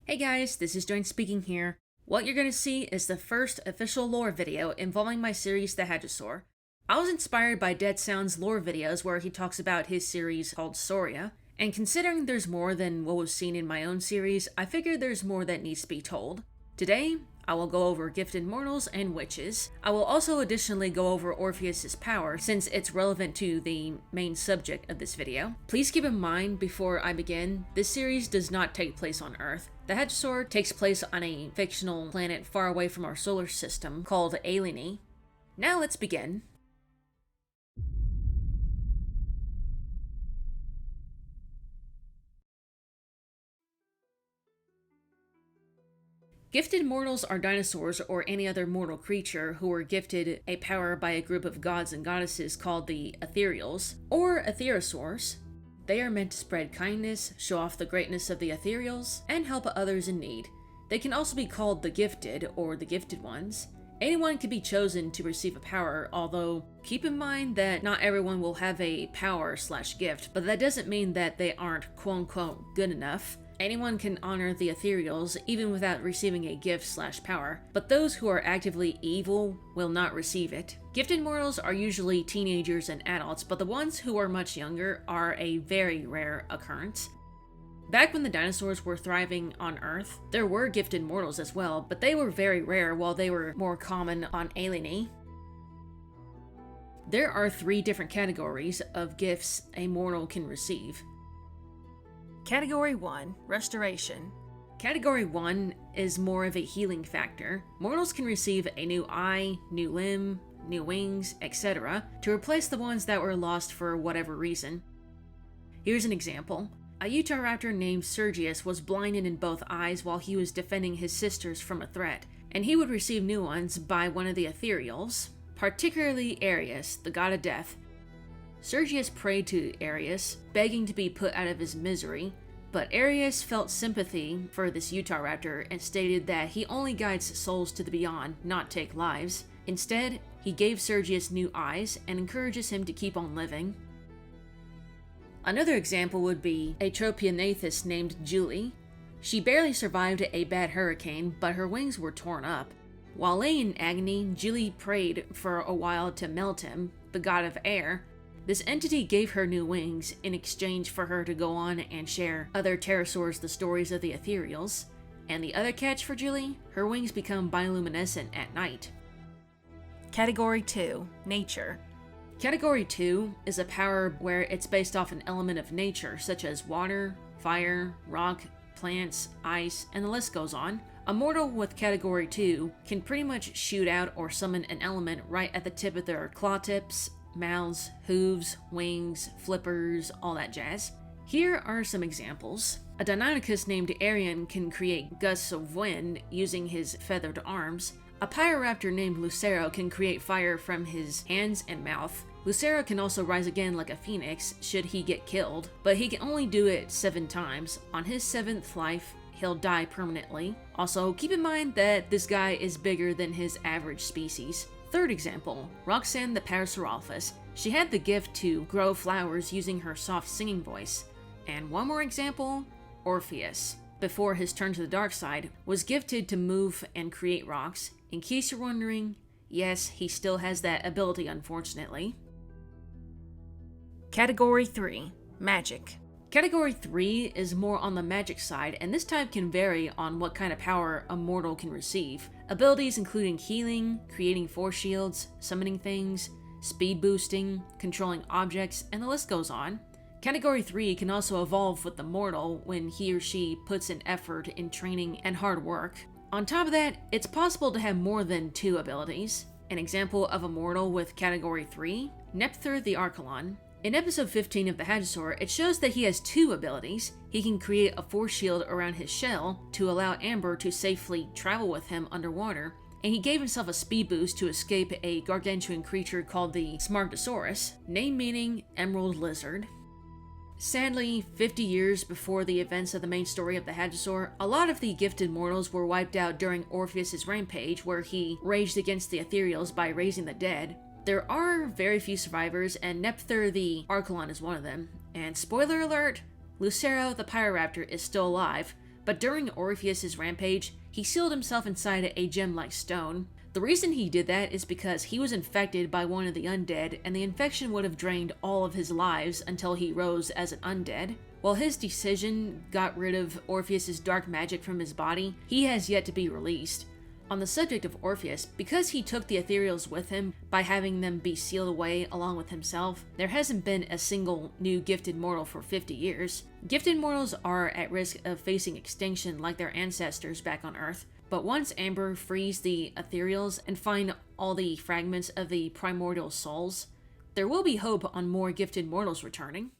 Hey guys, this is JoAnn speaking here. What you're going to see is the first official lore video involving my series The Hadrosaur. I was inspired by Dead Sound's lore videos where he talks about his series called Sauria, and considering there's more than what was seen in my own series, I figured there's more that needs to be told. Today, I will go over gifted mortals and witches. I will also additionally go over Orpheus's power since it's relevant to the main subject of this video. Please keep in mind before I begin, this series does not take place on Earth. The Hadrosaur takes place on a fictional planet far away from our solar system called Aliene. Now let's begin. Gifted mortals are dinosaurs or any other mortal creature who were gifted a power by a group of gods and goddesses called the Ethereals, or Hadrosaurs. They are meant to spread kindness, show off the greatness of the Ethereals, and help others in need. They can also be called the Gifted or the Gifted Ones. Anyone can be chosen to receive a power, although keep in mind that not everyone will have a power/gift, but that doesn't mean that they aren't quote-unquote good enough. Anyone can honor the Ethereals even without receiving a gift/power, but those who are actively evil will not receive it. Gifted mortals are usually teenagers and adults, but the ones who are much younger are a very rare occurrence. Back when the dinosaurs were thriving on Earth, there were gifted mortals as well, but they were very rare while they were more common on Aliene. There are 3 different categories of gifts a mortal can receive. Category 1, Restoration. Category 1 is more of a healing factor. Mortals can receive a new eye, new limb, new wings, etc. to replace the ones that were lost for whatever reason. Here's an example. A Utahraptor named Sergius was blinded in both eyes while he was defending his sisters from a threat, and he would receive new ones by one of the Ethereals, particularly Ares, the god of death. Sergius prayed to Ares, begging to be put out of his misery, but Ares felt sympathy for this Utahraptor and stated that he only guides souls to the beyond, not take lives. Instead, he gave Sergius new eyes and encourages him to keep on living. Another example would be a Tropianathus named Julie. She barely survived a bad hurricane, but her wings were torn up. While laying in agony, Julie prayed for a while to Meltem, the god of air. This entity gave her new wings in exchange for her to go on and share other pterosaurs the stories of the Ethereals. And the other catch for Julie? Her wings become bioluminescent at night. Category 2, Nature. Category 2 is a power where it's based off an element of nature, such as water, fire, rock, plants, ice, and the list goes on. A mortal with Category 2 can pretty much shoot out or summon an element right at the tip of their claw tips, mouths, hooves, wings, flippers, all that jazz. Here are some examples. A Deinonychus named Arion can create gusts of wind using his feathered arms. A Pyroraptor named Lucero can create fire from his hands and mouth. Lucero can also rise again like a phoenix should he get killed, but he can only do it 7 times. On his 7th life, he'll die permanently. Also, keep in mind that this guy is bigger than his average species. Third example, Roxanne the Parasaurolophus. She had the gift to grow flowers using her soft singing voice. And one more example, Orpheus, before his turn to the dark side, was gifted to move and create rocks. In case you're wondering, yes, he still has that ability unfortunately. Category 3, Magic. Category 3 is more on the magic side, and this type can vary on what kind of power a mortal can receive. Abilities including healing, creating force shields, summoning things, speed boosting, controlling objects, and the list goes on. Category 3 can also evolve with the mortal when he or she puts in effort in training and hard work. On top of that, it's possible to have more than 2 abilities. An example of a mortal with Category 3, Nephthir the Archelon. In episode 15 of the Hadrosaur, it shows that he has 2 abilities. He can create a force shield around his shell to allow Amber to safely travel with him underwater, and he gave himself a speed boost to escape a gargantuan creature called the Smaragdosaurus, name meaning Emerald Lizard. Sadly, 50 years before the events of the main story of the Hadrosaur, a lot of the gifted mortals were wiped out during Orpheus's rampage, where he raged against the Ethereals by raising the dead. There are very few survivors, and Nephthir the Archelon is one of them. And spoiler alert, Lucero the Pyroraptor is still alive, but during Orpheus's rampage, he sealed himself inside a gem-like stone. The reason he did that is because he was infected by one of the undead, and the infection would have drained all of his lives until he rose as an undead. While his decision got rid of Orpheus's dark magic from his body, he has yet to be released. On the subject of Orpheus, because he took the ethereals with him by having them be sealed away along with himself, there hasn't been a single new gifted mortal for 50 years. Gifted mortals are at risk of facing extinction like their ancestors back on Earth, but once Amber frees the ethereals and find all the fragments of the primordial souls, there will be hope on more gifted mortals returning.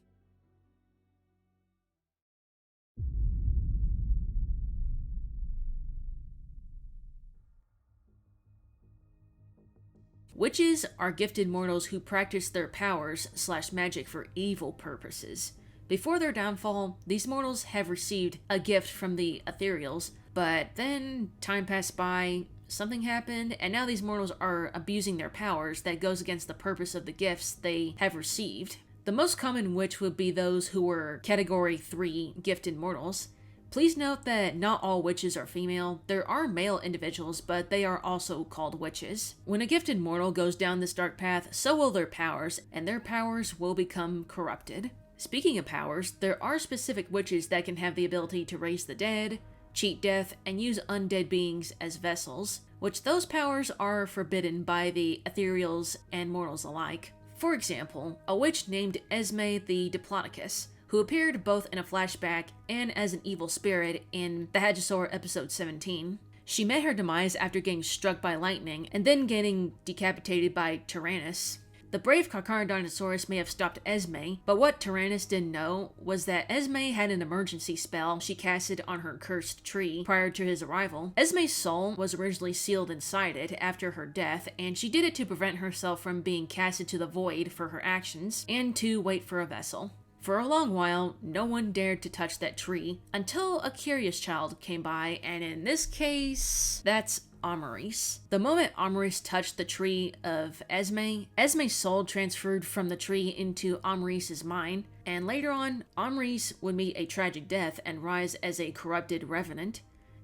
Witches are gifted mortals who practice their powers/magic for evil purposes. Before their downfall, these mortals have received a gift from the ethereals, but then time passed by, something happened, and now these mortals are abusing their powers that goes against the purpose of the gifts they have received. The most common witch would be those who were Category 3 gifted mortals. Please note that not all witches are female. There are male individuals, but they are also called witches. When a gifted mortal goes down this dark path, so will their powers, and their powers will become corrupted. Speaking of powers, there are specific witches that can have the ability to raise the dead, cheat death, and use undead beings as vessels, which those powers are forbidden by the ethereals and mortals alike. For example, a witch named Esme the Diplodocus, who appeared both in a flashback and as an evil spirit in the Hadrosaur episode 17. She met her demise after getting struck by lightning and then getting decapitated by Tyrannus. The brave Carcharodontosaurus may have stopped Esme, but what Tyrannus didn't know was that Esme had an emergency spell she casted on her cursed tree prior to his arrival. Esme's soul was originally sealed inside it after her death, and she did it to prevent herself from being casted to the void for her actions, and to wait for a vessel. For a long while, no one dared to touch that tree, until a curious child came by, and in this case, that's Amaris. The moment Amaris touched the tree of Esme, Esme's soul transferred from the tree into Amaris' mind, and later on, Amaris would meet a tragic death and rise as a corrupted revenant.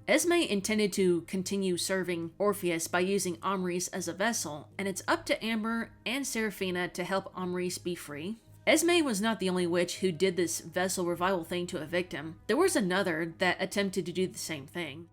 Esme intended to continue serving Orpheus by using Amaris as a vessel, and it's up to Amber and Seraphina to help Amaris be free. Esme was not the only witch who did this vessel revival thing to a victim. There was another that attempted to do the same thing.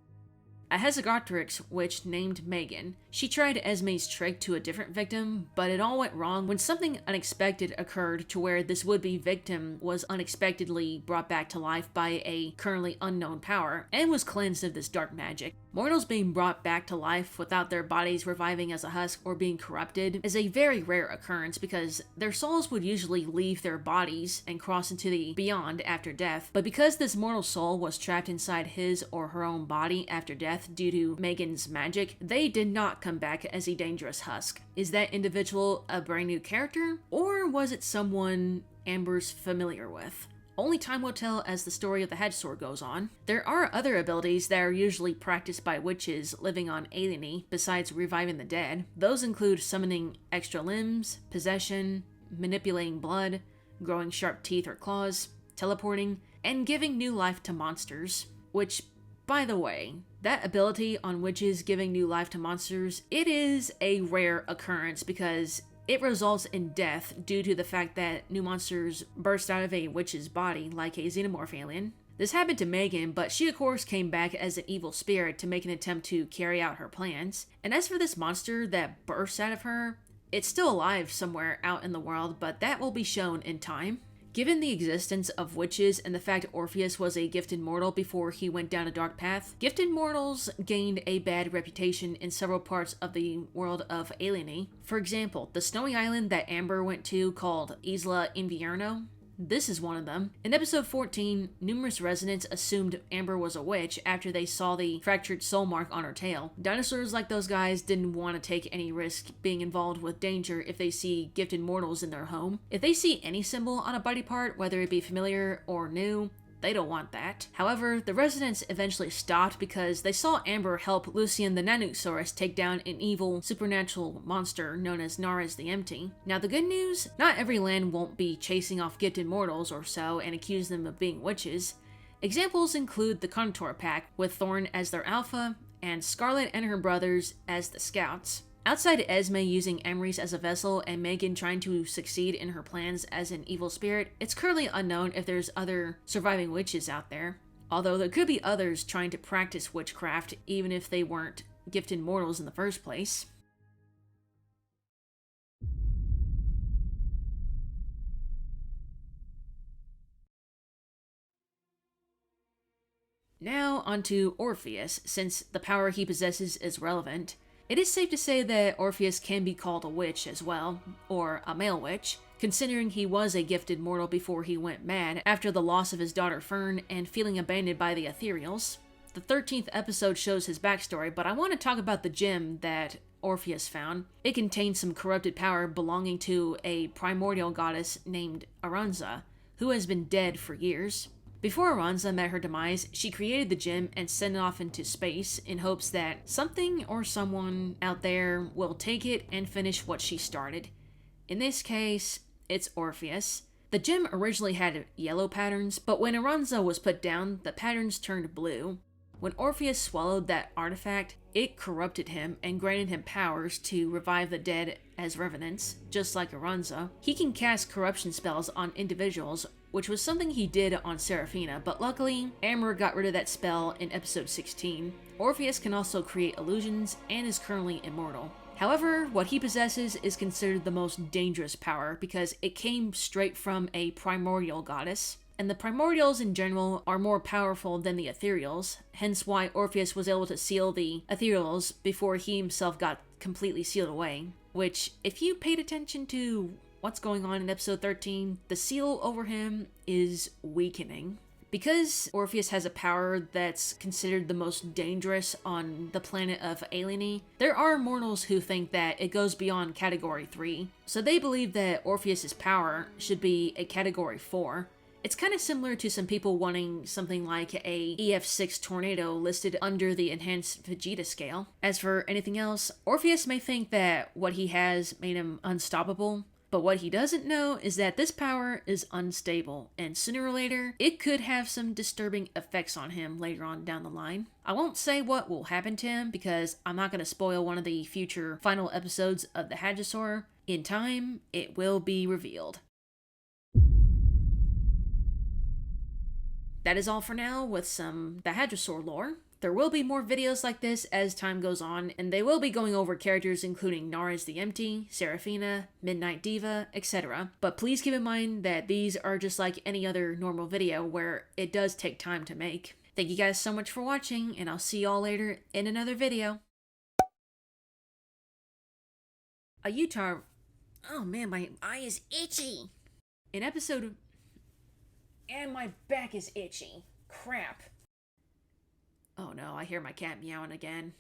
A Hezegotrix witch named Megan. She tried Esme's trick to a different victim, but it all went wrong when something unexpected occurred to where this would-be victim was unexpectedly brought back to life by a currently unknown power, and was cleansed of this dark magic. Mortals being brought back to life without their bodies reviving as a husk or being corrupted is a very rare occurrence because their souls would usually leave their bodies and cross into the beyond after death, but because this mortal soul was trapped inside his or her own body after death due to Megan's magic, they did not come back as a dangerous husk. Is that individual a brand new character, or was it someone Amber's familiar with? Only time will tell as the story of the Hadrosaur goes on. There are other abilities that are usually practiced by witches living on Alienity besides reviving the dead. Those include summoning extra limbs, possession, manipulating blood, growing sharp teeth or claws, teleporting, and giving new life to monsters. Which, by the way, that ability on witches giving new life to monsters, it is a rare occurrence because it results in death due to the fact that new monsters burst out of a witch's body, like a xenomorph alien. This happened to Megan, but she of course came back as an evil spirit to make an attempt to carry out her plans. And as for this monster that bursts out of her, it's still alive somewhere out in the world, but that will be shown in time. Given the existence of witches and the fact Orpheus was a gifted mortal before he went down a dark path, gifted mortals gained a bad reputation in several parts of the world of Alienity. For example, the snowy island that Amber went to called Isla Invierno. This is one of them. In episode 14, numerous residents assumed Amber was a witch after they saw the fractured soul mark on her tail. Dinosaurs like those guys didn't want to take any risk being involved with danger if they see gifted mortals in their home. If they see any symbol on a body part, whether it be familiar or new, they don't want that. However, the residents eventually stopped because they saw Amber help Lucian the Nanosaurus take down an evil supernatural monster known as Nares the Empty. Now the good news, not every land won't be chasing off gifted mortals or so and accuse them of being witches. Examples include the Contour Pack, with Thorn as their alpha, and Scarlet and her brothers as the Scouts. Outside Esme using Emery's as a vessel and Megan trying to succeed in her plans as an evil spirit, it's currently unknown if there's other surviving witches out there. Although there could be others trying to practice witchcraft even if they weren't gifted mortals in the first place. Now onto Orpheus, since the power he possesses is relevant. It is safe to say that Orpheus can be called a witch as well, or a male witch, considering he was a gifted mortal before he went mad after the loss of his daughter Fern and feeling abandoned by the Ethereals. The 13th episode shows his backstory, but I want to talk about the gem that Orpheus found. It contains some corrupted power belonging to a primordial goddess named Aranza, who has been dead for years. Before Aranza met her demise, she created the gem and sent it off into space in hopes that something or someone out there will take it and finish what she started. In this case, it's Orpheus. The gem originally had yellow patterns, but when Aranza was put down, the patterns turned blue. When Orpheus swallowed that artifact, it corrupted him and granted him powers to revive the dead as revenants, just like Aranza. He can cast corruption spells on individuals, which was something he did on Seraphina, but luckily, Amber got rid of that spell in episode 16. Orpheus can also create illusions and is currently immortal. However, what he possesses is considered the most dangerous power because it came straight from a primordial goddess. And the primordials in general are more powerful than the ethereals, hence why Orpheus was able to seal the ethereals before he himself got completely sealed away. Which, if you paid attention to what's going on in episode 13, the seal over him is weakening. Because Orpheus has a power that's considered the most dangerous on the planet of Aliene, there are mortals who think that it goes beyond Category 3, so they believe that Orpheus's power should be a Category 4. It's kind of similar to some people wanting something like a EF6 tornado listed under the enhanced Vegeta scale. As for anything else, Orpheus may think that what he has made him unstoppable, but what he doesn't know is that this power is unstable, and sooner or later, it could have some disturbing effects on him later on down the line. I won't say what will happen to him because I'm not going to spoil one of the future final episodes of the Hadrosaur. In time, it will be revealed. That is all for now with some the Hadrosaur lore. There will be more videos like this as time goes on, and they will be going over characters including Naraz the Empty, Seraphina, Midnight Diva, etc. But please keep in mind that these are just like any other normal video where it does take time to make. Thank you guys so much for watching, and I'll see y'all later in another video. A Utah... Oh man, my eye is itchy! In episode... And my back is itchy. Crap. Oh no, I hear my cat meowing again.